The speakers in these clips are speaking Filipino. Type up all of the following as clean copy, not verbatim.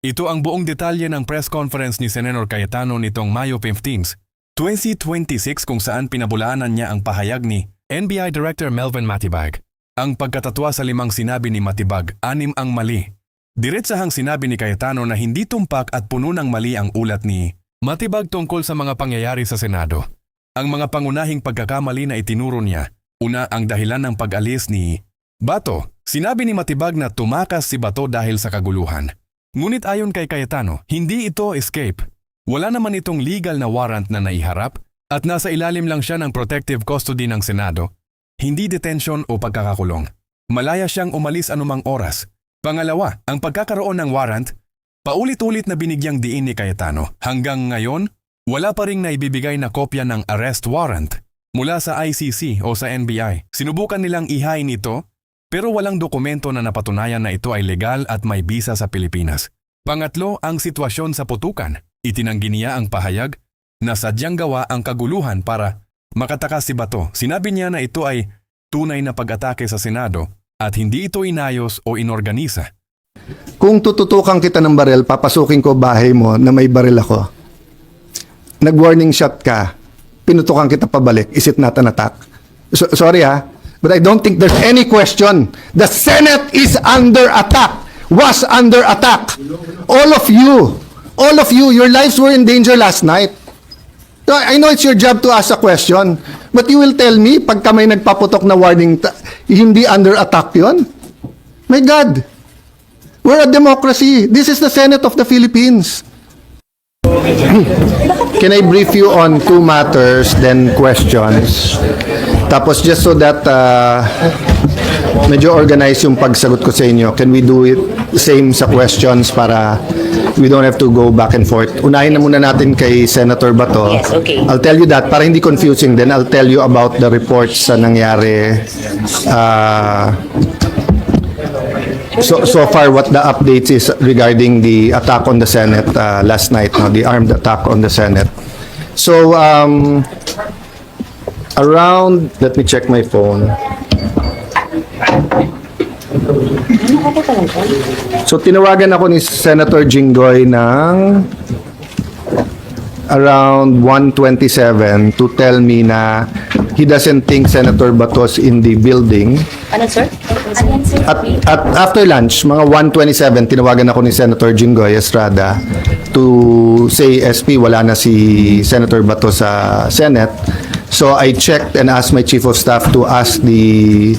Ito ang buong detalye ng press conference ni Senator Cayetano nitong Mayo 15, 2026 kung saan pinabulaanan niya ang pahayag ni NBI Director Melvin Matibag. Ang pagkatatwa sa 5 sinabi ni Matibag, 6 ang mali. Diretsahang sinabi ni Cayetano na hindi tumpak at puno ng mali ang ulat ni Matibag tungkol sa mga pangyayari sa Senado. Ang mga pangunahing pagkakamali na itinuro niya, una ang dahilan ng pag-alis ni Bato. Sinabi ni Matibag na tumakas si Bato dahil sa kaguluhan. Ngunit ayon kay Cayetano, hindi ito escape. Wala naman itong legal na warrant na naiharap at nasa ilalim lang siya ng protective custody ng Senado, hindi detention o pagkakakulong. Malaya siyang umalis anumang oras. Pangalawa, ang pagkakaroon ng warrant, paulit-ulit na binigyang diin ni Cayetano. Hanggang ngayon, wala pa ring naibibigay na kopya ng arrest warrant mula sa ICC o sa NBI. Sinubukan nilang ihain ito, pero walang dokumento na napatunayan na ito ay legal at may bisa sa Pilipinas. Pangatlo, ang sitwasyon sa putukan. Itinanggi niya ang pahayag na sadyang gawa ang kaguluhan para makatakas si Bato. Sinabi niya na ito ay tunay na pag-atake sa Senado at hindi ito inayos o inorganisa. Kung tututukan kita ng baril, papasukin ko bahay mo na may baril ako. Nag-warning shot ka, pinutukan kita pabalik. Is it not an attack? Sorry ha. But I don't think there's any question. The Senate is under attack, was under attack. All of you, your lives were in danger last night. So I know it's your job to ask a question, but you will tell me, pagka may nagpaputok na warning, hindi under attack yun? My God, we're a democracy. This is the Senate of the Philippines. Can I brief you on 2 matters, then questions? Tapos just so that medyo organize yung pagsagot ko sa inyo, can we do it same sa questions para we don't have to go back and forth? Unahin na muna natin kay Senator Bato. Yes, okay. I'll tell you that, para hindi confusing, then I'll tell you about the reports sa nangyari. So far, what the updates is regarding the attack on the Senate last night, no, the armed attack on the Senate. So, around, let me check my phone. So, tinawagan ako ni Senator Jinggoy ng around 1:27 to tell me na he doesn't think Senator Batos in the building. Ano, sir? At after lunch, mga 1:27, tinawagan ako ni Senator Jinggoy Estrada to say, SP, wala na si Senator Bato sa Senate. So I checked and asked my Chief of Staff to ask the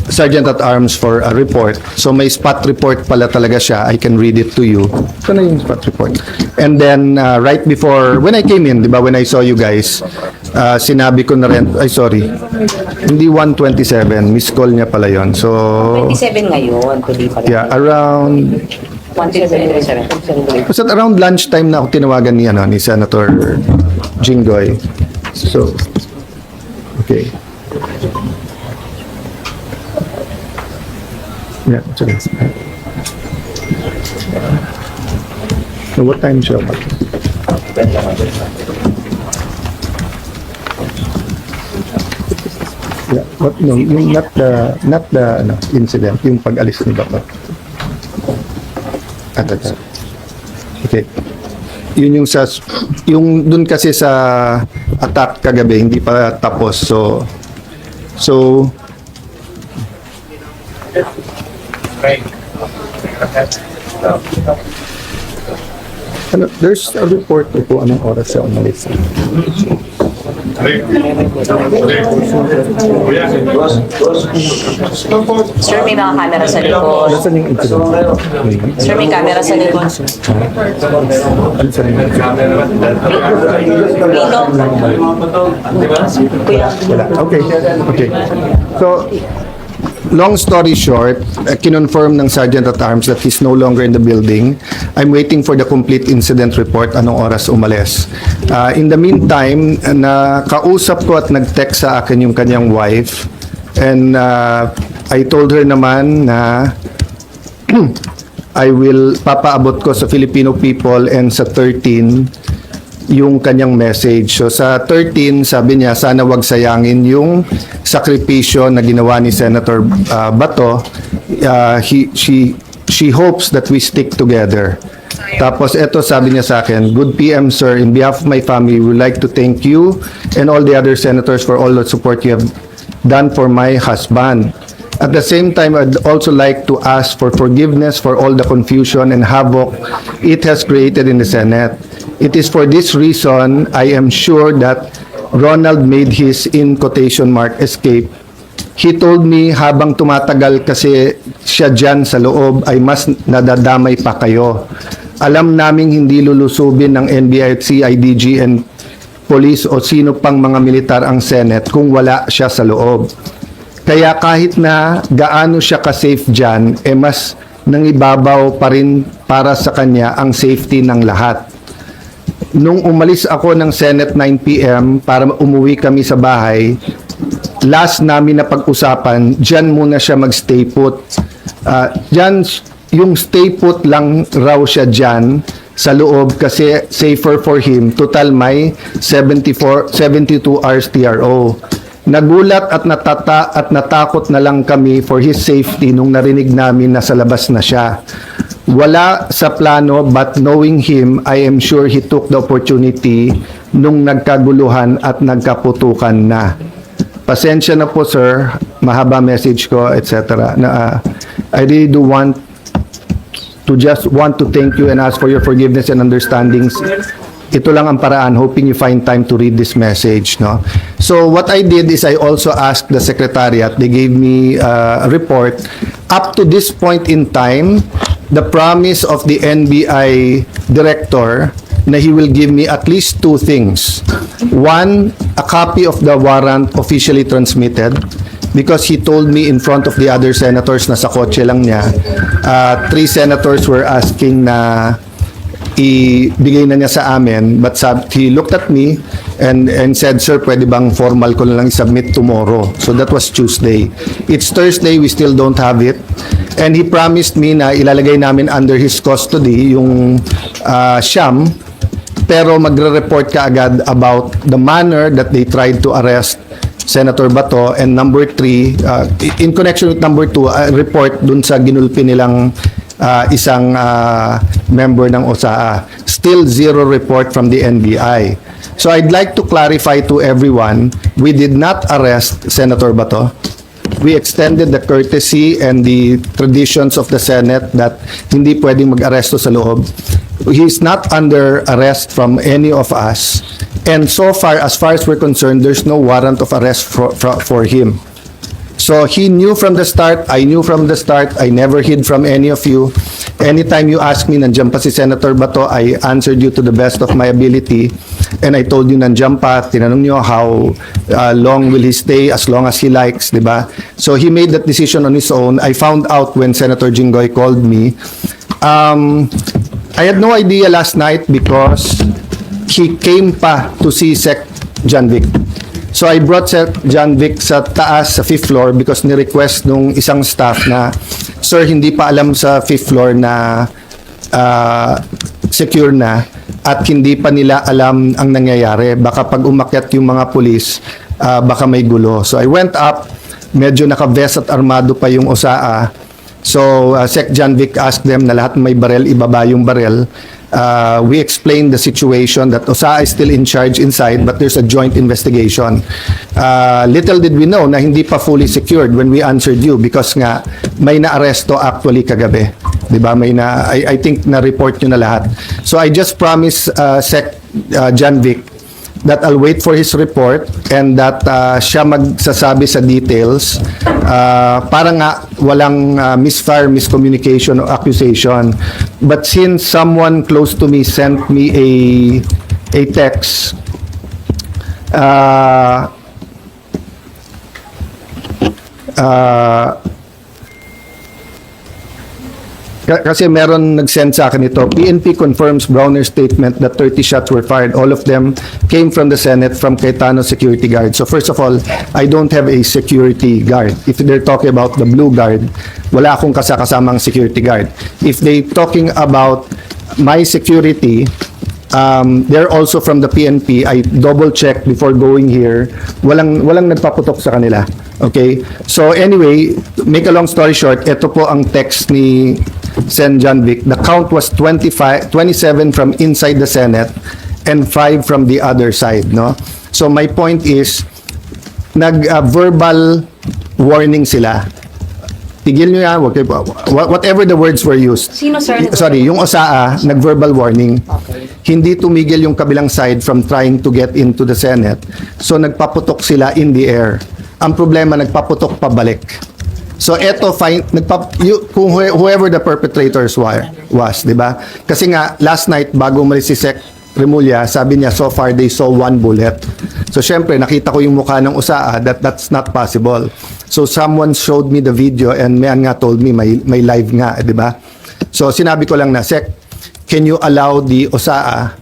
Sergeant at Arms for a report. So may spot report pala talaga siya. I can read it to you. Ito na yung spot report. And then right before, when I came in, di ba, when I saw you guys, sinabi ko na rin, ay sorry, hindi 1:27, miss call niya pala yon. So, 27 ngayon, tuloy pala. yeah, around, 27. basta around lunchtime na ako tinawagan ni, ni Senator Jinggoy. So, okay. Yeah, sige. So what time siya ba? Yeah, what, no, yung not the incident, yung pag-alis ni Bato. Okay. Yun yung yung dun kasi sa attack kagabi, hindi pa tapos. So there's a report po anong oras siya umalis. Sir, may mga camera sa likod. Nasaan yung incident? Sir, may camera sa likod. Ano sa inyo? Dito. Kuya. Wala. Okay. So, long story short, kinonfirm ng Sergeant at Arms that he's no longer in the building. I'm waiting for the complete incident report, anong oras umalis. In the meantime, nakausap ko at nag-text sa akin yung kanyang wife. And I told her naman na I will papaabot ko sa Filipino people and sa 13 yung kanyang message. So sa 13, sabi niya, sana wag sayangin yung sakripisyo na ginawa ni Senator Bato. She hopes that we stick together. Tapos eto sabi niya sa akin, "Good PM sir, in behalf of my family, we would like to thank you and all the other senators for all the support you have done for my husband. At the same time, I'd also like to ask for forgiveness for all the confusion and havoc it has created in the Senate. It is for this reason I am sure that Ronald made his, in quotation mark, escape. He told me habang tumatagal kasi siya dyan sa loob ay mas nadadamay pa kayo. Alam naming hindi lulusubin ng NBI at CIDG and police o sino pang mga militar ang Senate kung wala siya sa loob. Kaya kahit na gaano siya ka-safe dyan, mas nangibabaw pa rin para sa kanya ang safety ng lahat. Nung umalis ako ng Senate 9 p.m. para umuwi kami sa bahay, last namin na pag-usapan, dyan muna siya mag-stay put. Dyan, yung stay put lang raw siya dyan sa loob kasi safer for him. Total may 72 hours TRO. Nagulat at natakot na lang kami for his safety nung narinig namin na sa labas na siya. Wala sa plano but knowing him, I am sure he took the opportunity nung nagkaguluhan at nagkaputukan na. Pasensya na po sir, mahaba message ko, etc. I really do want to thank you and ask for your forgiveness and understandings. Ito lang ang paraan, hoping you find time to read this message, no? So what I did is I also asked the secretariat, they gave me a report. Up to this point in time, the promise of the NBI director na he will give me at least two things. One, a copy of the warrant officially transmitted, because he told me in front of the other senators na sa kotse lang niya, 3 senators were asking na ibigay na niya sa amin, but he looked at me and said, "Sir, pwede bang formal ko na lang i-submit tomorrow?" So that was Tuesday. It's Thursday, we still don't have it. And he promised me na ilalagay namin under his custody yung Siyam, pero magre-report ka agad about the manner that they tried to arrest Senator Bato. And number 3, in connection with number 2, report dun sa ginulpi nilang isang member ng OSAA. Still zero report from the NBI. So I'd like to clarify to everyone, we did not arrest Senator Bato. We extended the courtesy and the traditions of the Senate that hindi pwedeng mag-aresto sa loob. He's not under arrest from any of us. And so far as we're concerned, there's no warrant of arrest for him. So he knew from the start, I knew from the start, I never hid from any of you. Anytime you ask me, nandiyan pa si Senator Bato, I answered you to the best of my ability. And I told you, nandiyan pa, tinanong niyo how long will he stay, as long as he likes, di ba? So he made that decision on his own. I found out when Senator Jinggoy called me. I had no idea last night because he came pa to see Sec. John Vic. So I brought Sec. John Vic sa taas, sa 5th floor, because ni-request nung isang staff na, "Sir, hindi pa alam sa 5th floor na secure na at hindi pa nila alam ang nangyayari. Baka pag umakyat yung mga pulis, baka may gulo." So I went up, medyo naka-vest at armado pa yung OSAA. So Sec. John Vic asked them na lahat may barel, ibaba yung barel. We explained the situation that OSAA is still in charge inside, but there's a joint investigation. Little did we know na hindi pa fully secured when we answered you, because nga may na-aresto actually kagabi. Diba? I think na-report nyo na lahat. So I just promised Sec. John Vic that I'll wait for his report and that siya magsasabi sa details para nga walang miscommunication or accusation. But since someone close to me sent me a text, kasi meron nag-send sa akin ito. PNP confirms Browner's statement that 30 shots were fired. All of them came from the Senate, from Cayetano security guard. So first of all, I don't have a security guard. If they're talking about the blue guard, wala akong kasamang security guard. If they talking about my security, They're also from the PNP. I double-checked before going here. Walang nagpaputok sa kanila. Okay? So anyway, make a long story short, ito po ang text ni Sen. John Vic. The count was 27 from inside the Senate and 5 from the other side, no? So my point is, verbal warning sila. Tigil nyo yan, whatever the words were used. Sino, sir? Sorry, yung OSAA, nag-verbal warning. Okay. Hindi tumigil yung kabilang side from trying to get into the Senate. So nagpaputok sila in the air. Ang problema, nagpaputok pabalik. So eto, whoever the perpetrators was, di ba? Kasi nga, last night, bago umalis si Sec. Remulla, sabi niya, so far they saw 1 bullet. So syempre, nakita ko yung mukha ng OSAA, that's not possible. So someone showed me the video and Mayan nga told me may live nga, di ba? So sinabi ko lang na, Sec, can you allow the OSAA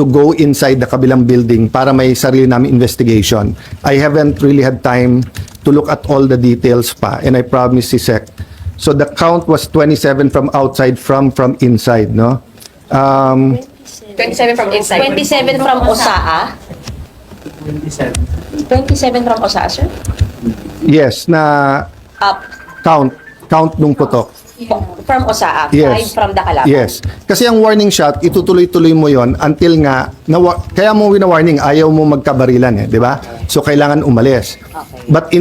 to go inside the kabilang building para may sarili namin investigation? I haven't really had time to look at all the details pa, and I promise si Sec. So the count was 27 from outside, from inside, no? 27 from inside. 27 from OSAA? 27 from OSAA, sir? Yes, na Up. count nung putok. From OSAA. Yes. 5 from the kalaban. Yes. Kasi ang warning shot, itutuloy-tuloy mo yon until nga, kaya mo wina-warning, ayaw mo magkabarilan, di ba? So, kailangan umalis. Okay. But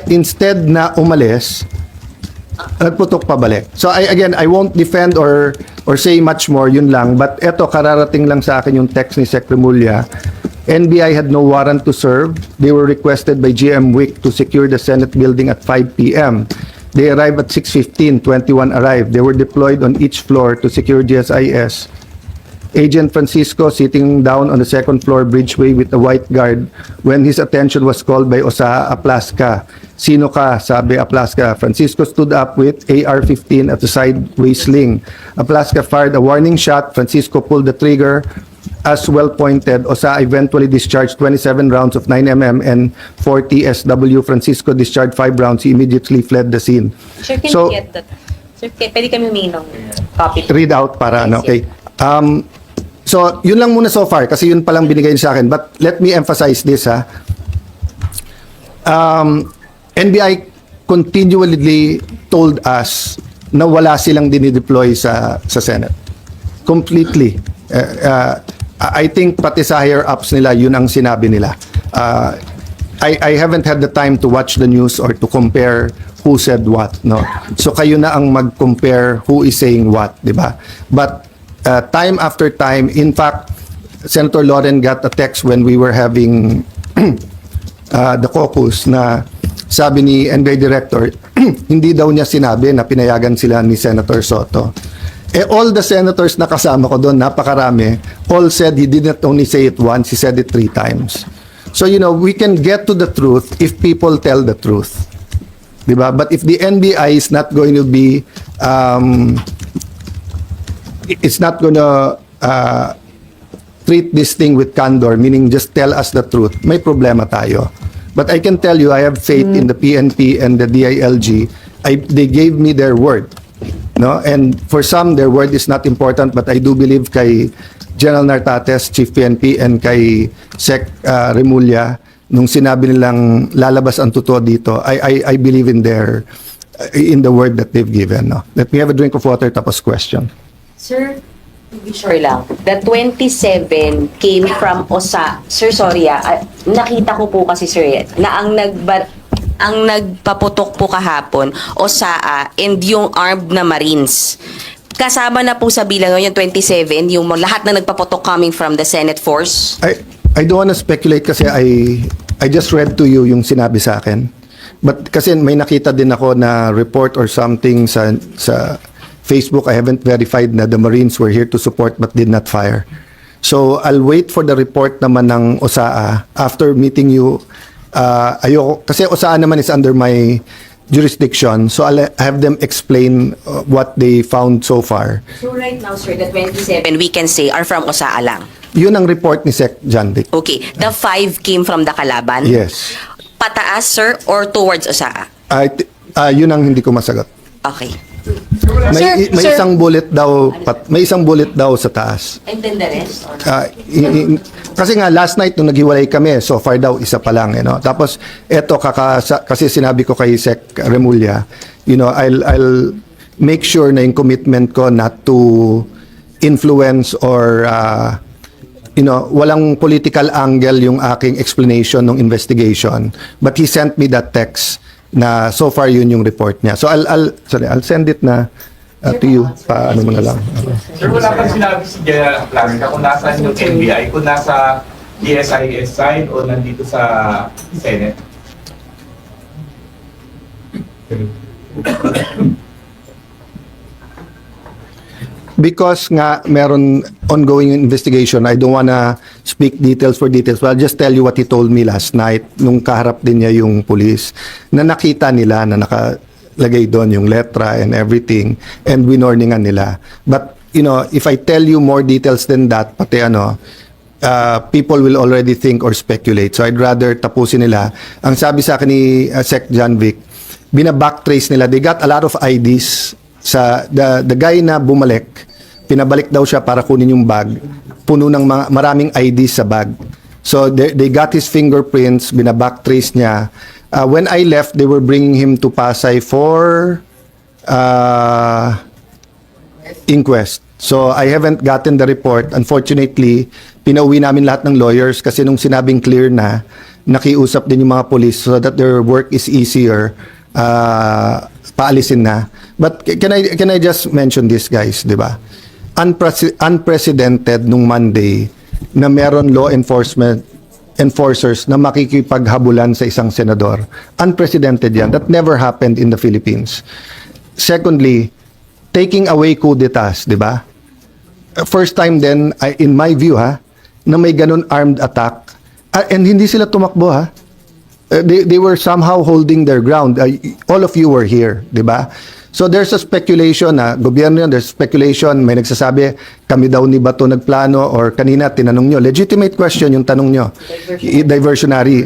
instead na umalis, nagputok pabalik. So, I won't defend or say much more, yun lang. But eto, kararating lang sa akin yung text ni Sec. Remulla. NBI had no warrant to serve. They were requested by GM Wick to secure the Senate building at 5 p.m. They arrived at 6:15, 21 arrived. They were deployed on each floor to secure GSIS. Agent Francisco sitting down on the second floor bridgeway with a white guard when his attention was called by OSAA Aplaska. Sino ka? Sabi Aplaska. Francisco stood up with AR-15 at the sideways sling. Aplaska fired a warning shot. Francisco pulled the trigger. As well pointed, OSAA eventually discharged 27 rounds of 9mm and 40 SW. Francisco discharged 5 rounds. He immediately fled the scene. Sir, can So, you get that? Sir, pwede kami humingi ng copy. read out para ano, okay. So, yun lang muna so far kasi yun palang binigay niya sa akin. But let me emphasize this, ha. NBI continually told us na wala silang dinideploy sa Senate. Completely. I think pati sa higher ups nila, yun ang sinabi nila. I haven't had the time to watch the news or to compare who said what, no? So kayo na ang mag-compare who is saying what, di ba? But time after time, in fact, Senator Loren got a text when we were having the caucus na sabi ni NBI Director, hindi daw niya sinabi na pinayagan sila ni Senator Soto. All the senators na kasama ko doon, napakarami, all said he didn't only say it once, he said it 3 times. So, we can get to the truth if people tell the truth. Diba? But if the NBI is not going to be, it's not going to treat this thing with candor, meaning just tell us the truth, may problema tayo. But I can tell you, I have faith in the PNP and the DILG. They gave me their word. No? And for some, their word is not important, but I do believe kay General Nartates, Chief PNP, and kay Sec. Remulla, nung sinabi nilang lalabas ang totoo dito, I believe in the word that they've given. No? Let me have a drink of water, tapos question. Sir, to be sure lang, the 27 came from OSAA. Sir, sorry nakita ko po kasi sir, na ang nagpaputok po kahapon, OSAA and yung armed na Marines. Kasama na po sa bilang yung 27, yung lahat na nagpaputok coming from the Senate force. I don't wanna speculate kasi I just read to you yung sinabi sa akin. But kasi may nakita din ako na report or something sa Facebook. I haven't verified na the Marines were here to support but did not fire. So I'll wait for the report naman ng OSAA after meeting you. Ayoko kasi OSAA naman is under my jurisdiction, so I'll have them explain what they found so far. So right now, sir, the 27 we can say are from OSAA lang. Yun ang report ni Sec. John Vic. Okay, the 5 came from the kalaban? Yes. Pataas, sir, or towards OSAA? Yun ang hindi ko masagot. Okay. May Sir. isang bullet daw, may isang bullet daw sa taas. And then the rest? Or? Kasi nga last night nung naghiwalay kami, so far daw isa pa lang, Tapos eto kasi sinabi ko kay Sec Remulla, I'll make sure na yung commitment ko not to influence or walang political angle yung aking explanation ng investigation. But he sent me that text na so far yun yung report niya. So I'll send it na to you. Paano mo na lang. Sir, wala kang sinabi si General Plaza kung nasaan yung NBI, kung nasa DSIS side o nandito sa Senate. Because nga meron ongoing investigation, I don't wanna speak details for details, but I'll just tell you what he told me last night nung kaharap din niya yung police na nakita nila na nakalagay doon yung letra and everything and winorningan nila. But if I tell you more details than that, pati people will already think or speculate. So I'd rather tapusin nila. Ang sabi sa akin ni Sec John Vic, bina-backtrace nila. They got a lot of IDs sa the guy na bumalik, pinabalik daw siya para kunin yung bag, puno ng maraming IDs sa bag. So they got his fingerprints, bina-backtrace niya. When I left, they were bringing him to Pasay for inquest. So I haven't gotten the report. Unfortunately, pinauwi namin lahat ng lawyers kasi nung sinabing clear na, nakiusap din yung mga police so that their work is easier. Paalisin na. But can I just mention this, guys, di ba? Unprecedented nung Monday na meron law enforcers na makikipaghabulan sa isang senador. Unprecedented yan. That never happened in the Philippines. Secondly, taking away coup d'etats, di ba? First time then, in my view, na may ganun armed attack. And hindi sila tumakbo, They were somehow holding their ground. All of you were here, di ba? So there's a speculation na gobyerno yun, there's speculation, may nagsasabi, kami daw ni Bato nagplano or kanina tinanong nyo. Legitimate question yung tanong nyo. Diversionary.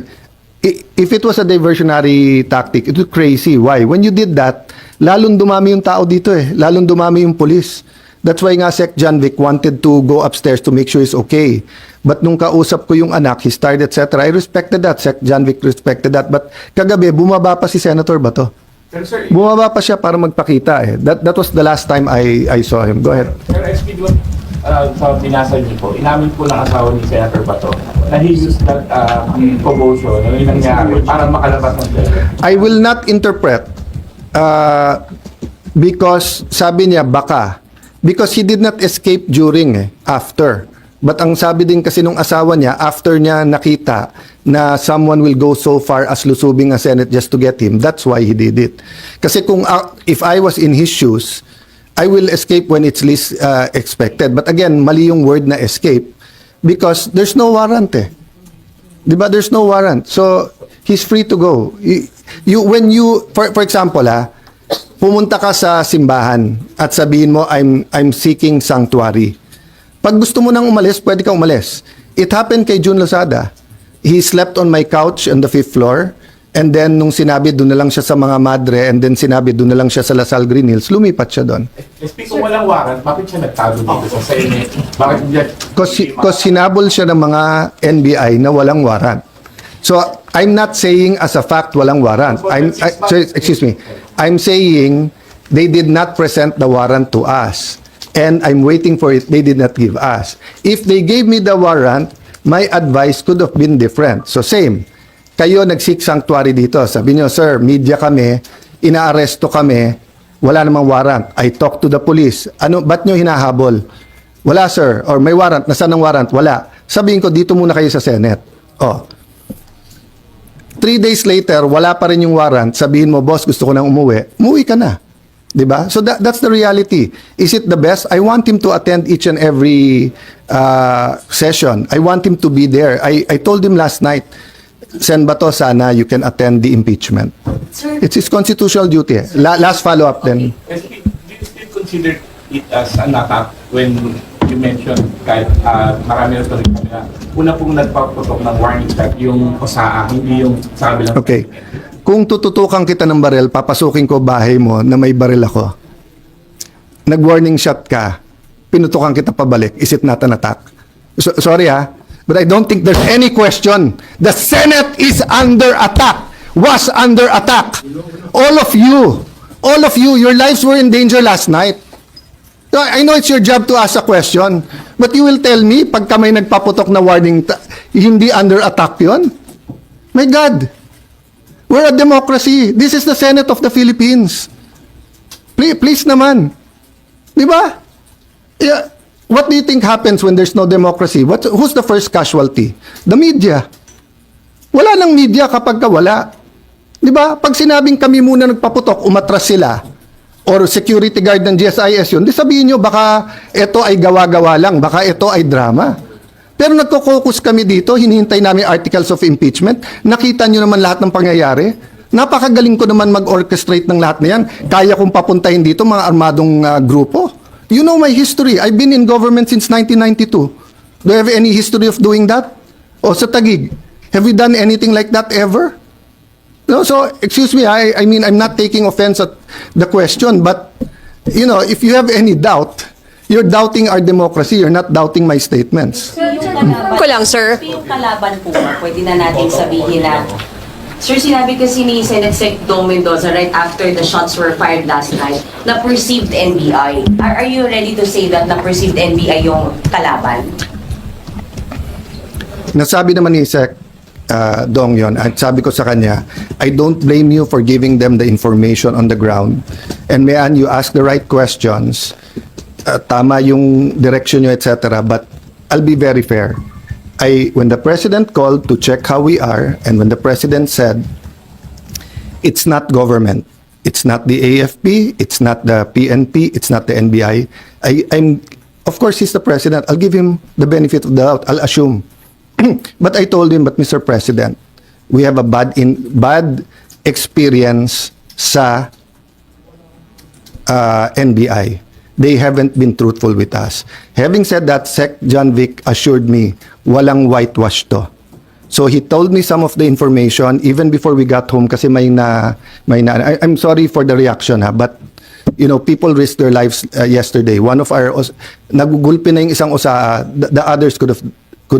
If it was a diversionary tactic, it was crazy. Why? When you did that, lalong dumami yung tao dito Lalong dumami yung police. That's why nga Sec John Vic wanted to go upstairs to make sure he's okay. But nung kausap ko yung anak, his tired, etc., I respected that. Sec John Vic respected that. But kagabi, bumaba pa si Senator Bato. Pero sir, Bumaba pa siya para magpakita That was the last time I saw him. Go ahead. Sir SP, sa binasa niyo po, inamin po ng asawa ni Senator Bato na he used that commotion na yung nangyari para makalabas ng pera. I will not interpret because sabi niya baka. Because he did not escape during after. But ang sabi din kasi nung asawa niya, after niya nakita na someone will go so far as lusubing ang Senate just to get him, that's why he did it. Kasi if I was in his shoes, I will escape when it's least expected. But again, mali yung word na escape because there's no warrant Diba? There's no warrant. So, he's free to go. When you for example, pumunta ka sa simbahan at sabihin mo, I'm seeking sanctuary. Pag gusto mo nang umalis, pwede ka umalis. It happened kay June Lozada. He slept on my couch on the 5th floor. And then, nung sinabi, doon na lang siya sa mga madre. And then, sinabi, doon na lang siya sa Lasal Green Hills. Lumipat siya doon. SP, kung walang warrant, bakit siya nagtago dito sa Senate? Bakit niya? Because sinabol siya ng mga NBI na walang warrant. So, I'm not saying as a fact walang warrant. Excuse me. I'm saying they did not present the warrant to us. And I'm waiting for it. They did not give us. If they gave me the warrant, my advice could have been different. So, same. Kayo nag-seek sanctuary dito. Sabi nyo, sir, media kami, inaaresto kami, wala namang warrant. I talked to the police. Ba't nyo hinahabol? Wala, sir. Or may warrant. Nasaan ang warrant? Wala. Sabihin ko, dito muna kayo sa Senate. 3 days later, wala pa rin yung warrant. Sabihin mo, boss, gusto ko nang umuwi. Umuwi ka na. Diba? So that's the reality. Is it the best? I want him to attend each and every session. I want him to be there. I told him last night, Sen Bato, sana you can attend the impeachment. Sir, It's his constitutional duty. Last follow-up then. SP, do you still consider it as an attack when you mentioned kahit marami na ito rin kami na una pong nagpaputok ng warning shot yung OSAA, hindi yung sabi lang. Okay. Kung tututukan kita ng baril, papasukin ko bahay mo na may baril ako. nag-warning shot ka, pinutukan kita pabalik, is it not an attack? Sorry but I don't think there's any question. The Senate is under attack, was under attack. All of you, your lives were in danger last night. So, I know it's your job to ask a question, but you will tell me, pagka may nagpaputok na warning, hindi under attack yon? My God, we're a democracy. This is the Senate of the Philippines. Please naman. Di ba? Yeah. What do you think happens when there's no democracy? Who's the first casualty? The media. Wala nang media kapag wala. Di ba? Pag sinabing kami muna nagpaputok, umatras sila, or security guard ng GSIS yun, di sabihin nyo, baka ito ay gawa-gawa lang, baka ito ay drama. Pero nagko-focus kami dito, hinihintay namin articles of impeachment, nakita nyo naman lahat ng pangyayari. Napakagaling ko naman mag-orchestrate ng lahat na yan. Kaya kong papuntahin dito mga armadong grupo. You know my history. I've been in government since 1992. Do you have any history of doing that? O sa Taguig, have we done anything like that ever? No, so, excuse me, I mean, I'm not taking offense at the question, but, you know, if you have any doubt, you're doubting our democracy, you're not doubting my statements. Ko lang, sir. Yung kalaban po, pwede na natin sabihin na, sir, sinabi kasi ni Senate Sec Dong Mendoza right after the shots were fired last night na perceived NBI. Are you ready to say that na perceived NBI yung kalaban? Nasabi naman ni Sec Dong yon, at sabi ko sa kanya, I don't blame you for giving them the information on the ground. And Mayan, you ask the right questions. Tama yung direction nyo, etc. But I'll be very fair. When the President called to check how we are, and when the President said, it's not government, it's not the AFP, it's not the PNP, it's not the NBI, of course, he's the President. I'll give him the benefit of the doubt. I'll assume. But I told him, but Mr. President, we have a bad experience sa NBI. They haven't been truthful with us. Having said that, Sec John Vic assured me, walang whitewash to. So he told me some of the information even before we got home kasi I'm sorry for the reaction but you know, people risked their lives yesterday. One of our nagugulpi na yung isang the others could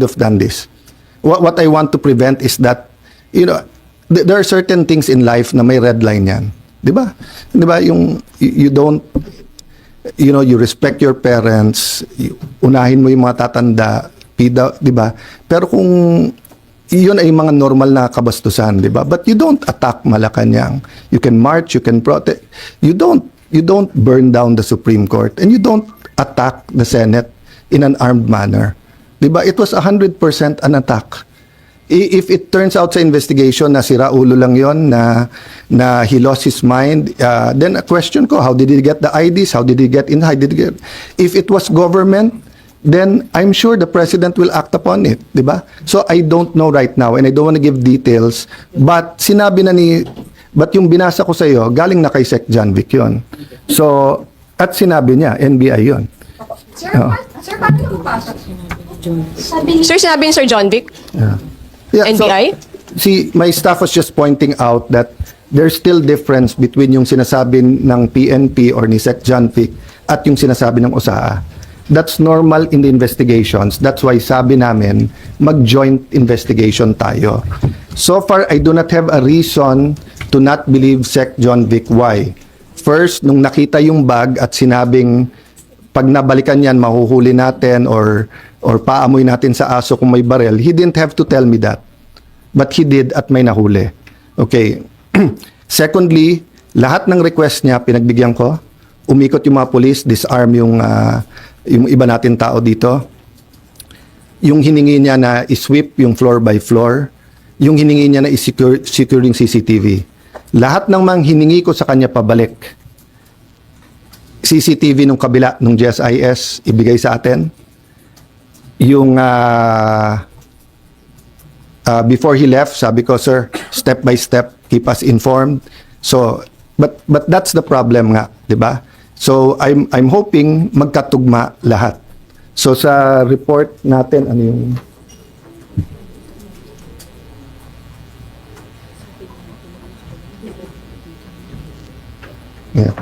have done this. What I want to prevent is that, you know, there are certain things in life na may red line yan. Di ba? Di ba? Yung you don't, you know, you respect your parents, unahin mo yung mga tatanda, di ba? Pero kung yun ay mga normal na kabastusan, di ba? But you don't attack Malacanang. You can march, you can protest. You don't burn down the Supreme Court, and you don't attack the Senate in an armed manner. Di ba? It was 100% an attack. If it turns out sa investigation na sira ulo lang yon, na he lost his mind, then a question ko, how did he get the IDs? How did he get in? How did he get? If it was government, then I'm sure the President will act upon it, di ba? So I don't know right now, and I don't want to give details, but sinabi na but yung binasa ko sa iyo, galing na kay Sec John Vic yun. So, at sinabi niya, NBI yun. Sir, paano napasok? Sir, sinabi ni Sir John Vic? Yeah, NBI? So, my staff was just pointing out that there's still difference between yung sinasabi ng PNP or ni Sec John Vic at yung sinasabi ng OSAA. That's normal in the investigations. That's why sabi namin, mag-joint investigation tayo. So far, I do not have a reason to not believe Sec John Vic. Why? First, nung nakita yung bag at sinabing, pag nabalikan yan, mahuhuli natin or paamoy natin sa aso kung may barel, he didn't have to tell me that. But he did at may nahuli. Okay. Secondly, lahat ng request niya, pinagbigyan ko. Umikot yung mga police, disarm yung iba natin tao dito. Yung hiningi niya na isweep yung floor by floor. Yung hiningi niya na isecure yung CCTV. Lahat ng mga hiningi ko sa kanya pabalik. CCTV nung kabila, nung GSIS, ibigay sa atin. Yung before he left, sabi ko, sir, step by step, keep us informed. So, but that's the problem nga, di ba? So, I'm hoping magkatugma lahat. So, sa report natin, ano yung... Yeah.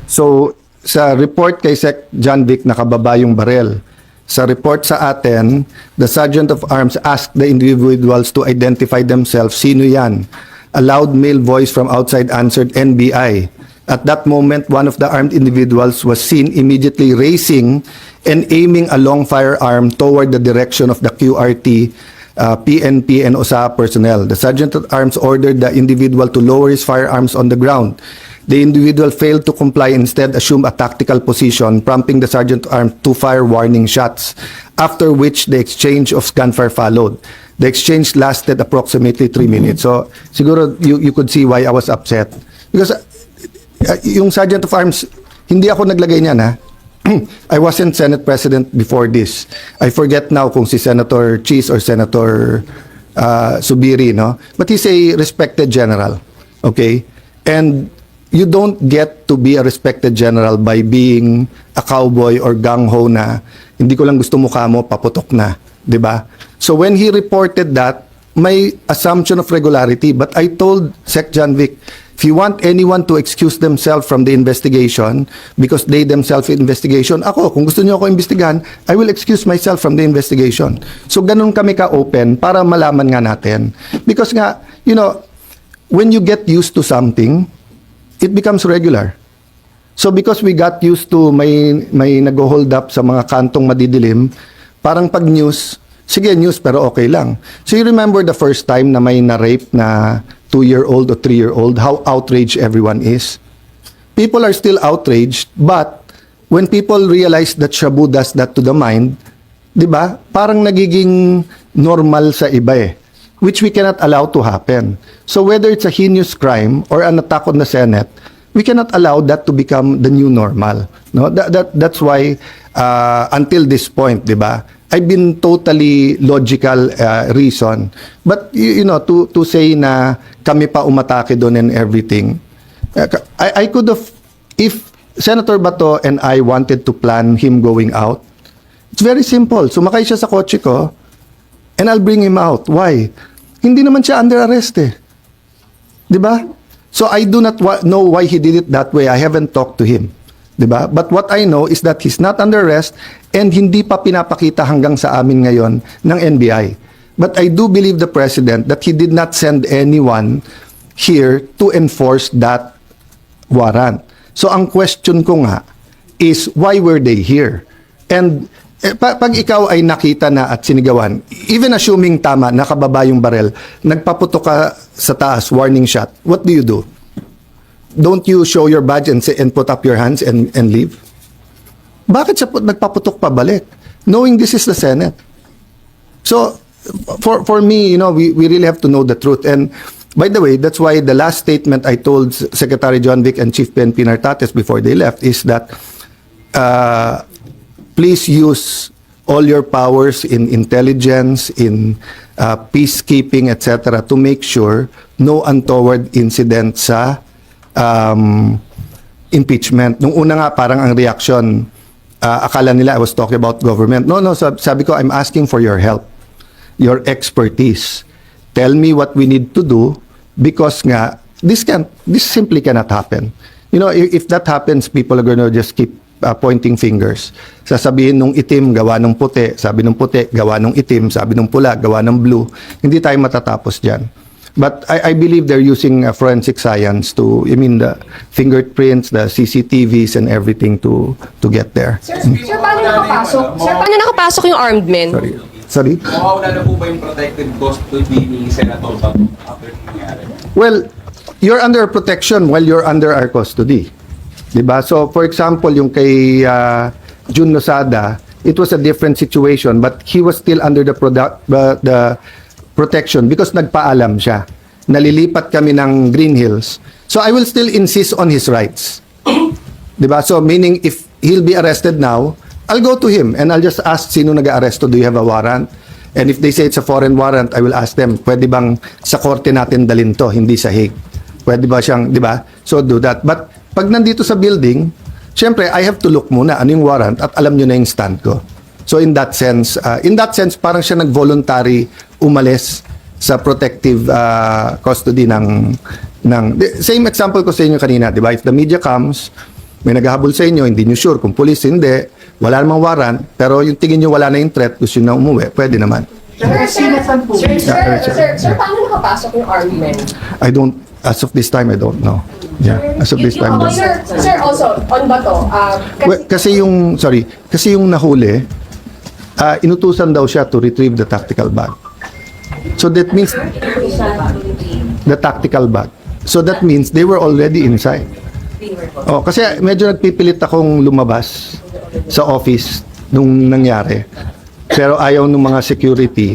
So, sa report kay Sec. John Vic nakababa yung barel. Sa report sa atin, the Sergeant of Arms asked the individuals to identify themselves. Sino yan? A loud male voice from outside answered, NBI. At that moment, one of the armed individuals was seen immediately raising and aiming a long firearm toward the direction of the QRT, PNP, and OSA personnel. The Sergeant at Arms ordered the individual to lower his firearms on the ground. The individual failed to comply, instead assumed a tactical position, prompting the Sergeant at Arms to fire warning shots, after which the exchange of gunfire followed. The exchange lasted approximately 3 minutes. So, siguro you could see why I was upset. Because yung Sergeant of Arms, hindi ako naglagay niyan, ha? I wasn't Senate President before this. I forget now kung si Senator Cheese or Senator Subiri, no? But he's a respected general, okay? And you don't get to be a respected general by being a cowboy or gung-ho na hindi ko lang gusto mukha mo, paputok na, 'di ba? So when he reported that, may assumption of regularity, but I told Sec. John Vic, if you want anyone to excuse themselves from the investigation because they themselves investigation, ako, kung gusto niyo ako imbestigahan, I will excuse myself from the investigation. So ganun kami ka-open para malaman nga natin. Because nga, you know, when you get used to something, it becomes regular. So because we got used to may nag-hold up sa mga kantong madidilim, parang pag news, sige news pero okay lang. So you remember the first time na may na-rape na 2-year-old or 3-year-old, how outraged everyone is? People are still outraged, but when people realize that Shabu does that to the mind, di ba? Parang nagiging normal sa iba eh, which we cannot allow to happen. So whether it's a heinous crime or an attack on the Senate, we cannot allow that to become the new normal. No, that's why until this point, 'di ba? I've been totally logical reason. But you know, to say na kami pa umatake doon and everything, I could have, if Senator Bato and I wanted to plan him going out, it's very simple. Sumakay siya sa kotse ko, and I'll bring him out. Why? Hindi naman siya under arrest eh. Di ba? So I do not know why he did it that way. I haven't talked to him. Di ba? But what I know is that he's not under arrest and hindi pa pinapakita hanggang sa amin ngayon ng NBI. But I do believe the President that he did not send anyone here to enforce that warrant. So ang question ko nga is, why were they here? And pag ikaw ay nakita na at sinigawan, even assuming tama, nakababa yung barel, nagpaputok ka sa taas, warning shot, what do? Don't you show your badge and say, and put up your hands and leave? Bakit siya nagpaputok pabalik? Knowing this is the Senate. So, for me, you know, we really have to know the truth. And by the way, that's why the last statement I told Secretary John Vic and Chief PNP Nartates before they left is that please use all your powers in intelligence, in peacekeeping, etc., to make sure no untoward incident sa impeachment. Nung una nga, parang ang reaction, akala nila I was talking about government. No, sabi ko, I'm asking for your help, your expertise. Tell me what we need to do because nga, this simply cannot happen. You know, if that happens, people are going to just keep pointing fingers. Sasabihin nung itim, gawa nung puti. Sabi nung puti, gawa nung itim. Sabi nung pula, gawa ng blue. Hindi tayo matatapos dyan. But I believe they're using forensic science to, the fingerprints, the CCTVs and everything to get there. Sir, paano nakapasok? Sir, paano nakapasok yung armed men? Sorry? Mawawala na po ba yung protected custody ni Senator Bato after nangyari? Well, you're under protection while you're under our custody. Diba? So, for example, yung kay Jun Losada, it was a different situation, but he was still under the protection because nagpaalam siya. Nalilipat kami ng Green Hills. So, I will still insist on his rights. Diba? So, meaning, if he'll be arrested now, I'll go to him and I'll just ask, sino nag-aresto? Do you have a warrant? And if they say it's a foreign warrant, I will ask them, pwede bang sa korte natin dalhin to, hindi sa Hague? Pwede ba siyang, di ba? So do that. But pag nandito sa building, syempre, I have to look muna ano yung warrant at alam nyo na yung stand ko. So in that sense, parang siya nag-voluntary umalis sa protective custody ng same example ko sa inyo kanina, di ba? If the media comes may naghahabol sa inyo, hindi nyo sure kung police, hindi, wala namang warrant, pero yung tingin nyo wala na yung threat, gusto nyo na umuwi, pwede naman. Sir, paano nakapasok yung army men? I don't, as of this time, I don't know. Yeah, as of this time, I don't know. Sir, also, on ba to? Well, kasi yung nahuli, inutusan daw siya to retrieve the tactical bag. So that means, the tactical bag. So that means they were already inside. Oh, kasi medyo nagpipilit akong lumabas sa office nung nangyari. Pero ayaw ng mga security.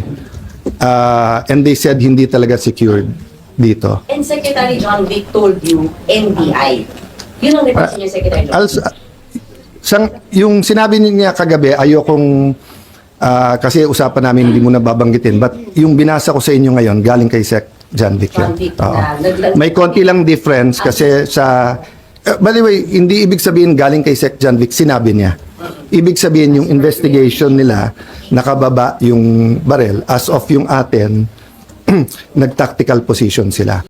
And they said hindi talaga secured dito. And Secretary John Vic told you NBI. Yun ang request niyo, Secretary John. Yung sinabi niya kagabi, ayokong kasi usapan namin hindi mo na babanggitin, but yung binasa ko sa inyo ngayon galing kay Sec John Vic. John Vic, Oo. naglag- May konti lang difference kasi sa by the way, hindi ibig sabihin galing kay Sec John Vic, sinabi niya. Ibig sabihin yung investigation nila nakababa yung barrel as of yung atin nag-tactical position sila.